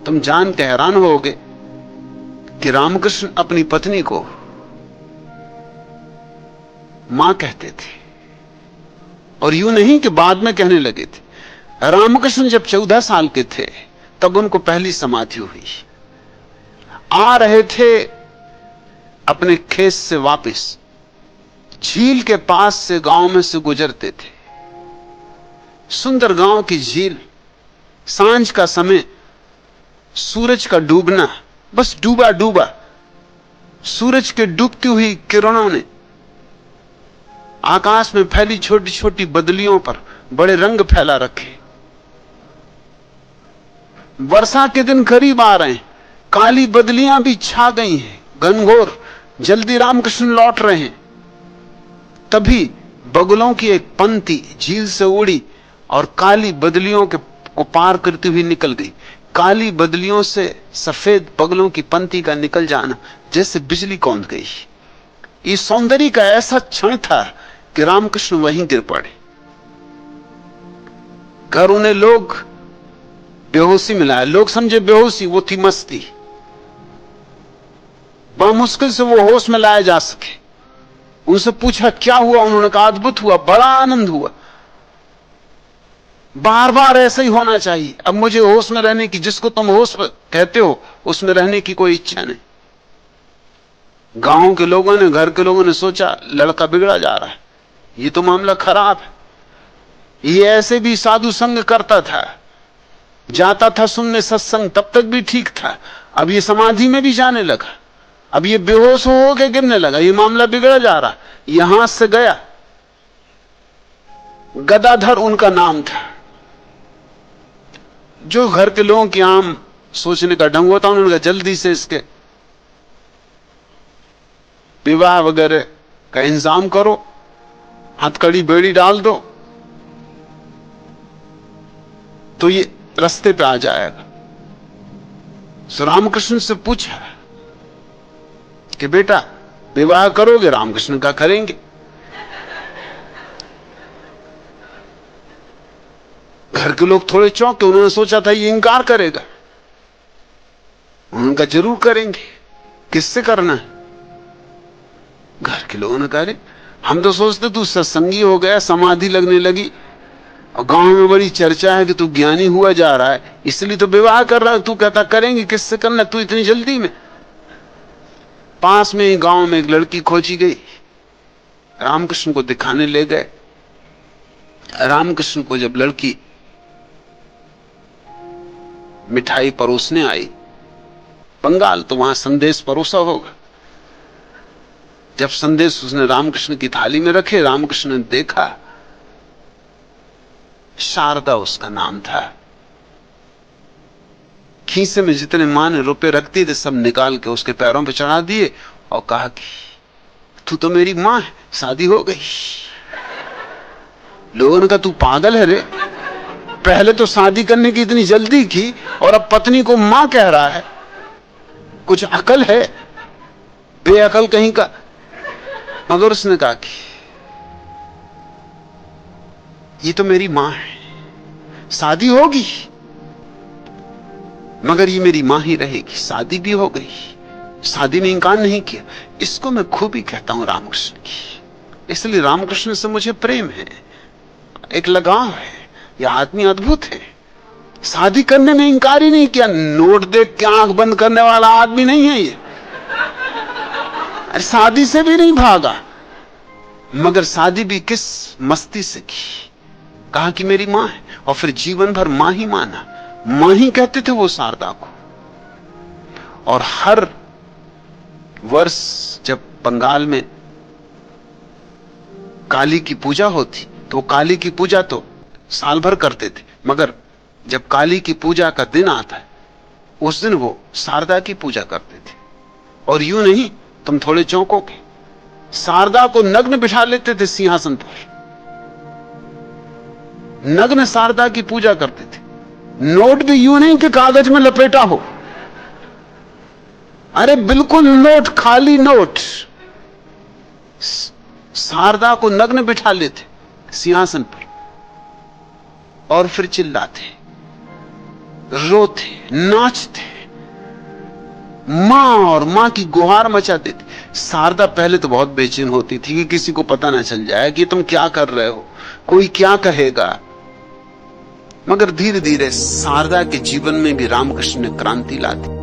तुम जान के हैरान होगे कि रामकृष्ण अपनी पत्नी को मां कहते थे, और यूं नहीं कि बाद में कहने लगे थे। रामकृष्ण जब 14 साल के थे तब उनको पहली समाधि हुई। आ रहे थे अपने खेत से वापस, झील के पास से गांव में से गुजरते थे। सुंदर गांव की झील, सांझ का समय, सूरज का डूबना, बस डूबा डूबा। सूरज के डूबती हुई किरणों ने आकाश में फैली छोटी छोटी बदलियों पर बड़े रंग फैला रखे। वर्षा के दिन करीब आ रहे हैं, काली बदलियां भी छा गई हैं, घनघोर। जल्दी रामकृष्ण लौट रहे हैं। तभी बगुलों की एक पंक्ति झील से उड़ी और काली बदलियों को पार करती हुई निकल गई। काली बदलियों से सफेद बगुलों की पंक्ति का निकल जाना जैसे बिजली कौंध गई। इस सौंदर्य का ऐसा क्षण था कि रामकृष्ण वहीं गिर पड़े। घर उन्हें लोग बेहोशी मिलाया। लोग समझे बेहोशी, वो थी मस्ती। बड़ा मुश्किल से वो होश में लाया जा सके। उनसे पूछा क्या हुआ, उन्होंने कहा अद्भुत हुआ, बड़ा आनंद हुआ, बार बार ऐसा ही होना चाहिए। अब मुझे होश में रहने की, जिसको तुम होश कहते हो, उसमें रहने की कोई इच्छा नहीं। गांव के लोगों ने, घर के लोगों ने सोचा लड़का बिगड़ा जा रहा है, ये तो मामला खराब है। ये ऐसे भी साधु संग करता था, जाता था सुनने सत्संग, तब तक भी ठीक था। अब ये समाधि में भी जाने लगा, अब ये बेहोश हो के गिरने लगा, ये मामला बिगड़ा जा रहा। यहां से गया। गदाधर उनका नाम था। जो घर के लोगों की आम सोचने का ढंग होता, उन्होंने कहा जल्दी से इसके विवाह वगैरह का इंतजाम करो, हथकड़ी बेड़ी डाल दो तो ये रास्ते पे आ जाएगा। सो रामकृष्ण से पूछा कि बेटा विवाह करोगे? रामकृष्ण का करेंगे। घर के लोग थोड़े चौंके, उन्होंने सोचा था ये इनकार करेगा। उन्होंने कहा जरूर करेंगे, किससे करना है? घर के लोगों ने कहा हम तो सोचते तू सत्संगी हो गया, समाधि लगने लगी और गांव में बड़ी चर्चा है कि तू ज्ञानी हुआ जा रहा है, इसलिए तो विवाह कर रहा है। तू कहता करेंगे, किससे करना, तू इतनी जल्दी में? पास में ही गांव में एक लड़की खोजी गई, रामकृष्ण को दिखाने ले गए। रामकृष्ण को जब लड़की मिठाई परोसने आई, बंगाल तो वहां संदेश परोसा होगा, जब संदेश उसने रामकृष्ण की थाली में रखे, रामकृष्ण ने देखा, शारदा उसका नाम था। खीसे में जितने मां ने रुपए रखती थे सब निकाल के उसके पैरों पे चढ़ा दिए और कहा कि तू तो मेरी मां है, शादी हो गई। लोगों ने कहा तू पागल है रे, पहले तो शादी करने की इतनी जल्दी की और अब पत्नी को मां कह रहा है, कुछ अकल है? बेअकल कहीं का। मगर उसने कहा कि ये तो मेरी मां है, शादी होगी मगर ये मेरी मां ही रहेगी। शादी भी हो गई, शादी में इंकार नहीं किया। इसको मैं खूबी कहता हूं रामकृष्ण की, इसलिए रामकृष्ण से मुझे प्रेम है, एक लगाव है। यह आदमी अद्भुत है, शादी करने में इंकार ही नहीं किया। नोट देख के आंख बंद करने वाला आदमी नहीं है ये, शादी से भी नहीं भागा, मगर शादी भी किस मस्ती से की। कहा कि मेरी मां है, और फिर जीवन भर मां ही माना, मां ही कहते थे वो शारदा को। और हर वर्ष जब बंगाल में काली की पूजा होती तो काली की पूजा तो साल भर करते थे, मगर जब काली की पूजा का दिन आता है उस दिन वो शारदा की पूजा करते थे। और यूं नहीं, तुम थोड़े चौंकोगे, शारदा को नग्न बिठा लेते थे सिंहासन पर, नग्न शारदा की पूजा करते थे। नोट भी यूं नहीं कि कागज में लपेटा हो, अरे बिल्कुल नोट, खाली नोट। शारदा को नग्न बिठा लेते सिंहासन पर और फिर चिल्लाते रोते, नाचते, मां और मां की गुहार मचाते थे। शारदा पहले तो बहुत बेचैन होती थी कि किसी को पता ना चल जाए कि तुम क्या कर रहे हो, कोई क्या कहेगा। मगर धीरे धीरे शारदा के जीवन में भी रामकृष्ण ने क्रांति ला दी।